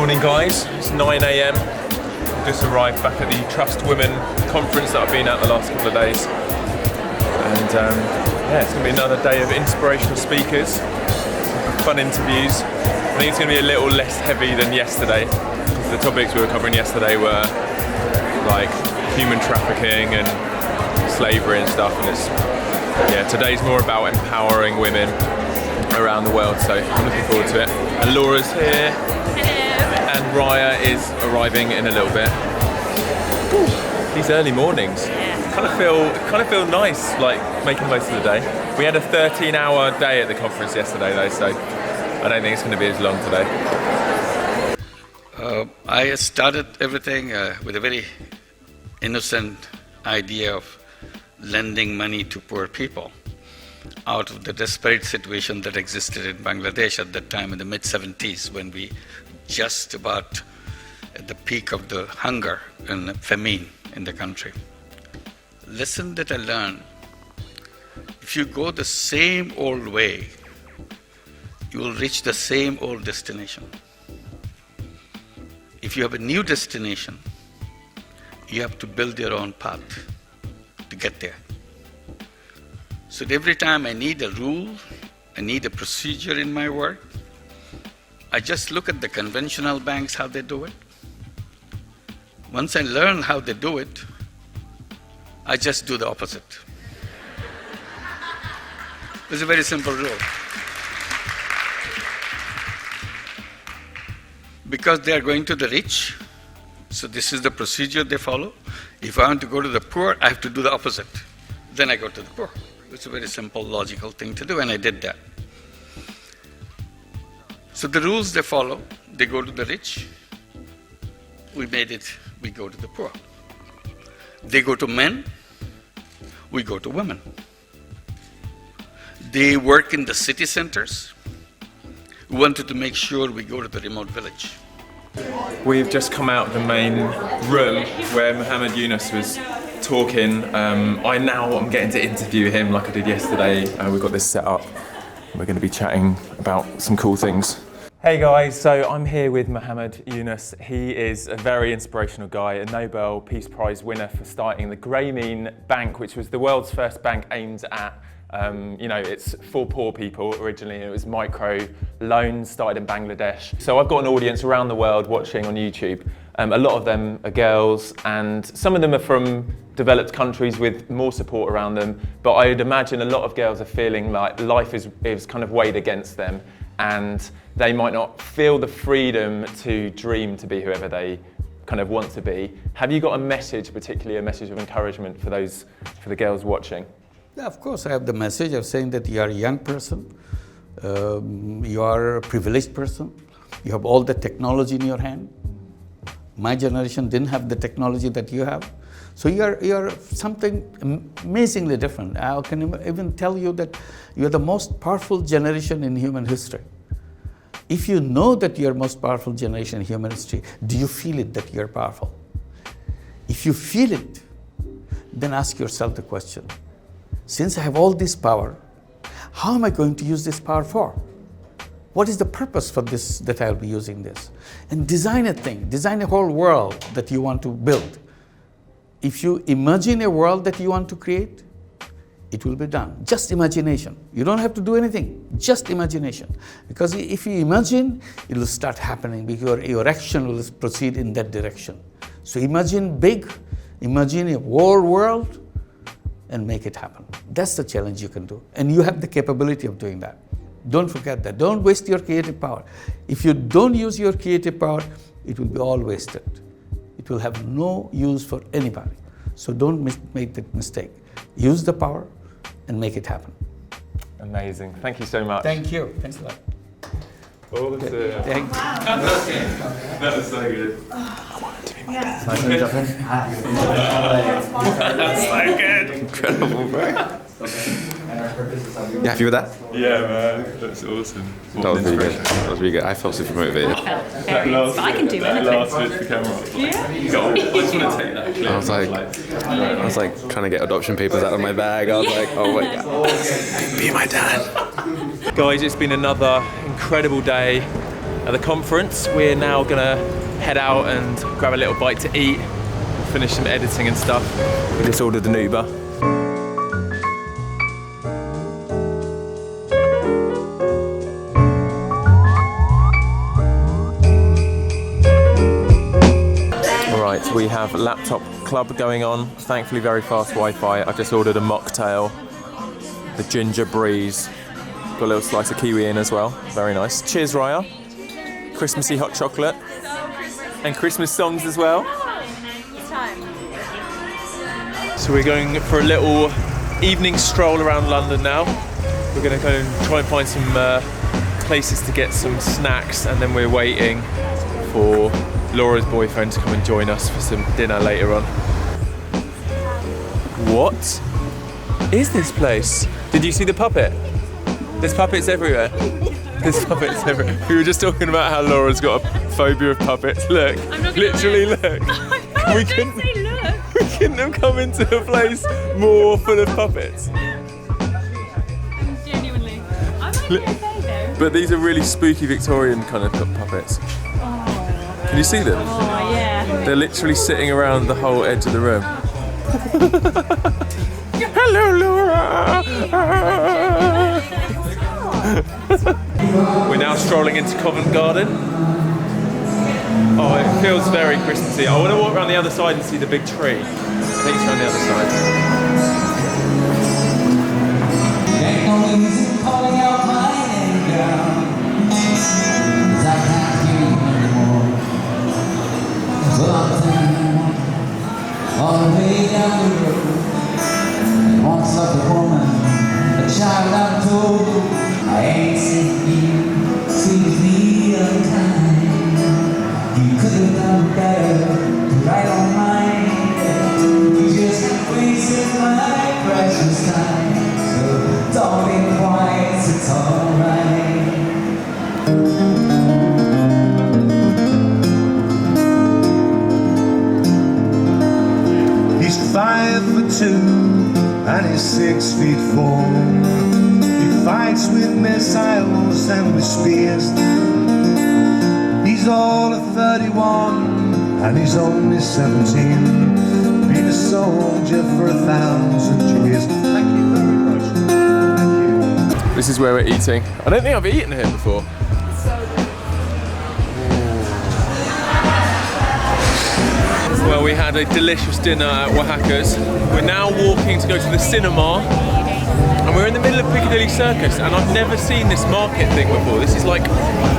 Morning guys, it's 9 AM. Just arrived back at the Trust Women conference that I've been at the last couple of days. And yeah, it's going to be another day of inspirational speakers, fun interviews. I think it's going to be a little less heavy than yesterday. The topics we were covering yesterday were like human trafficking and slavery and stuff. And it's, yeah, today's more about empowering women around the world, so I'm looking forward to it. And Laura's here. And Raya is arriving in a little bit. Ooh, these early mornings. Kind of feel nice, like making the most of the day. We had a 13-hour day at the conference yesterday though, so I don't think it's going to be as long today. I started everything with a very innocent idea of lending money to poor people out of the desperate situation that existed in Bangladesh at that time in the mid-70s, when we just about at the peak of the hunger and famine in the country. Lesson that I learned: if you go the same old way, you will reach the same old destination. If you have a new destination, you have to build your own path to get there. So every time I need a rule, I need a procedure in my work, I just look at the conventional banks, how they do it. Once I learn how they do it, I just do the opposite. It's a very simple rule. Because they are going to the rich, so this is the procedure they follow. If I want to go to the poor, I have to do the opposite. Then I go to the poor. It's a very simple, logical thing to do, and I did that. So the rules they follow, they go to the rich. We go to the poor. They go to men, we go to women. They work in the city centers. We wanted to make sure we go to the remote village. We've just come out of the main room where Muhammad Yunus was talking. I'm getting to interview him like I did yesterday. We've got this set up. We're going to be chatting about some cool things. Hey guys, so I'm here with Muhammad Yunus. He is a very inspirational guy, a Nobel Peace Prize winner for starting the Grameen Bank, which was the world's first bank aimed at it's for poor people originally. It was micro loans, started in Bangladesh. So I've got an audience around the world watching on YouTube. A lot of them are girls, and some of them are from developed countries with more support around them. But I'd imagine a lot of girls are feeling like life is kind of weighed against them, and they might not feel the freedom to dream to be whoever they kind of want to be. Have you got a message, particularly a message of encouragement for the girls watching? Yeah, of course, I have the message of saying that you are a young person, you are a privileged person, you have all the technology in your hand. My generation didn't have the technology that you have. So you are something amazingly different. I can even tell you that you are the most powerful generation in human history. If you know that you are the most powerful generation in human history, do you feel it that you are powerful? If you feel it, then ask yourself the question: since I have all this power, how am I going to use this power for? What is the purpose for this that I'll be using this? And design a thing, design a whole world that you want to build. If you imagine a world that you want to create, it will be done. Just imagination. You don't have to do anything, just imagination. Because if you imagine, it will start happening, because your action will proceed in that direction. So imagine big, imagine a whole world, and make it happen. That's the challenge you can do. And you have the capability of doing that. Don't forget that. Don't waste your creative power. If you don't use your creative power, it will be all wasted. It will have no use for anybody. So don't make that mistake. Use the power and make it happen. Amazing. Thank you so much. Thank you. Thanks a lot. Thank you. That was so good. I wanted to be my dad. That's so good. Incredible, bro. You happy with that? Yeah, man. That's awesome. That was really good. That was really good. I felt super motivated. I can do anything. Last bit to the camera. Yeah. I just want to take that clip. I was like trying to get adoption papers out of my bag. I was like, oh my god, be my dad. Guys, it's been another incredible day. at the conference. We're now gonna head out and grab a little bite to eat, finish some editing and stuff. We just ordered an Uber. Alright, we have laptop club going on. Thankfully very fast Wi-Fi. I just ordered a mocktail, the ginger breeze. Got a little slice of kiwi in as well. Very nice. Cheers, Raya. Christmassy hot chocolate. And Christmas songs as well. So we're going for a little evening stroll around London now. We're going to go and try and find some places to get some snacks, and then we're waiting for Laura's boyfriend to come and join us for some dinner later on. What is this place? Did you see the puppet? There's puppets everywhere. There's puppets everywhere. We were just talking about how Laura's got a phobia of puppets. Look, literally look. We couldn't have come into a place more full of puppets. Genuinely. I'm okay though. But these are really spooky Victorian kind of puppets. Can you see them? Oh yeah. They're literally sitting around the whole edge of the room. Hello, Laura! We're now strolling into Covent Garden. Oh, it feels very Christmassy. I want to walk around the other side and see the big tree. I think it's around the other side. All the way down the road, once like a woman, a child I'm told, I ain't seen you, seems me unkind. You could have done better, right on mine. You just wasted my precious time, so don't be quiet, it's alright. He's 5'2" and he's 6'4". He fights with missiles and with spears. He's all of 31 and he's only 17. Been a soldier for 1,000 years. Thank you very much. Thank you. This is where we're eating. I don't think I've eaten here before. Well, we had a delicious dinner at Oaxaca's. We're now walking to go to the cinema, and we're in the middle of Piccadilly Circus, and I've never seen this market thing before. This is like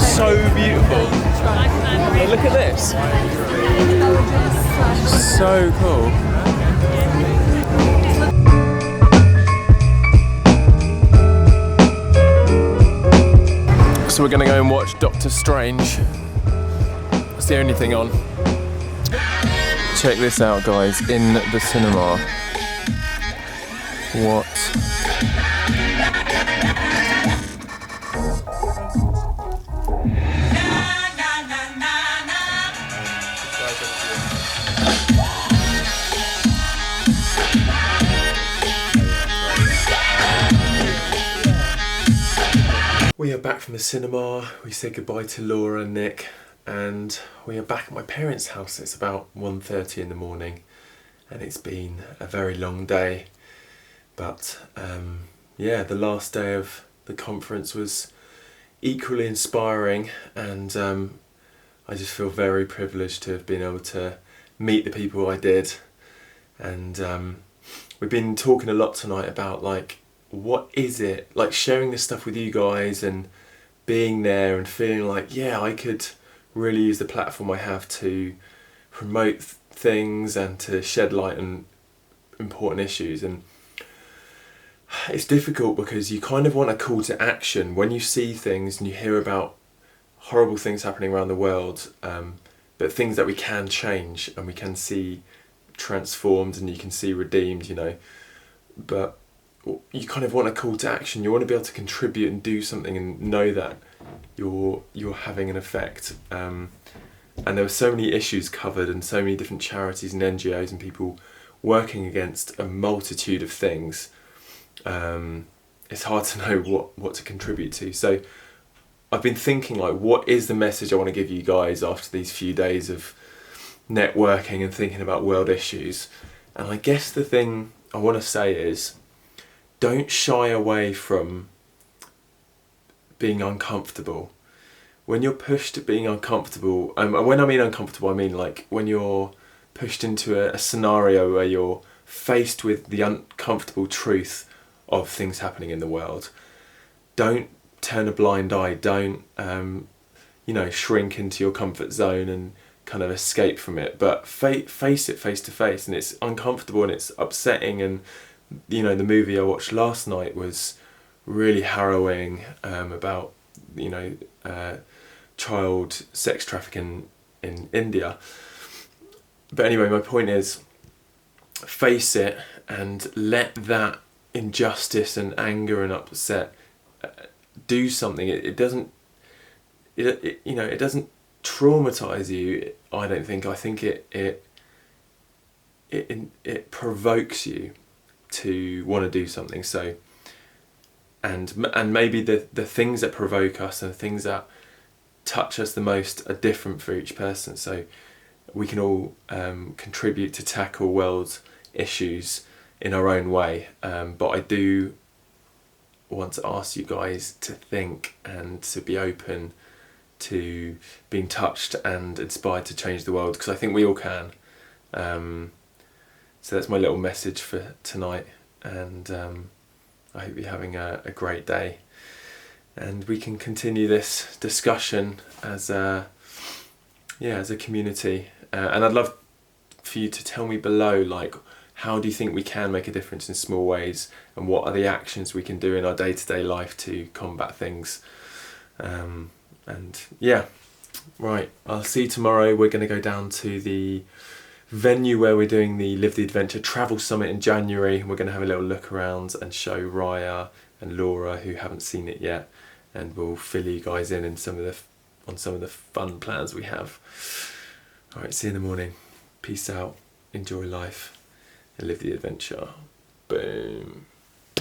so beautiful. Oh, look at this. So cool. So we're gonna go and watch Doctor Strange. It's the only thing on. Check this out, guys, in the cinema. What? We are back from the cinema. We said goodbye to Laura and Nick, and we are back at my parents' house. It's about 1:30 in the morning, and it's been a very long day. But yeah, the last day of the conference was equally inspiring, and I just feel very privileged to have been able to meet the people I did. And we've been talking a lot tonight about like, what is it like sharing this stuff with you guys and being there and feeling like, yeah, I could really use the platform I have to promote things and to shed light on important issues. And it's difficult because you kind of want a call to action when you see things and you hear about horrible things happening around the world, but things that we can change and we can see transformed and you can see redeemed, you know. But you kind of want a call to action. You want to be able to contribute and do something and know that you're having an effect. And there were so many issues covered and so many different charities and NGOs and people working against a multitude of things. It's hard to know what to contribute to. So I've been thinking, like, what is the message I want to give you guys after these few days of networking and thinking about world issues. And I guess the thing I want to say is, don't shy away from being uncomfortable. When you're pushed to being uncomfortable, and when I mean uncomfortable, I mean like when you're pushed into a scenario where you're faced with the uncomfortable truth of things happening in the world, don't turn a blind eye. Don't shrink into your comfort zone and kind of escape from it, but face it face to face. And it's uncomfortable and it's upsetting. And the movie I watched last night was really harrowing, about child sex trafficking in India. But anyway, my point is, face it and let that injustice and anger and upset do something. It doesn't traumatize you, I don't think. I think it provokes you to want to do something. So and maybe the things that provoke us and the things that touch us the most are different for each person. So we can all contribute to tackle world issues in our own way, but I do want to ask you guys to think and to be open to being touched and inspired to change the world, because I think we all can. So that's my little message for tonight, and I hope you're having a great day, and we can continue this discussion as a community. And I'd love for you to tell me below, like, how do you think we can make a difference in small ways, and what are the actions we can do in our day-to-day life to combat things. And yeah, right, I'll see you tomorrow. We're going to go down to the venue where we're doing the Live the Adventure Travel Summit in January. We're going to have a little look around and show Raya and Laura, who haven't seen it yet, and we'll fill you guys in on some of the fun plans we have. Alright, see you in the morning. Peace out, enjoy life, and live the adventure. Boom.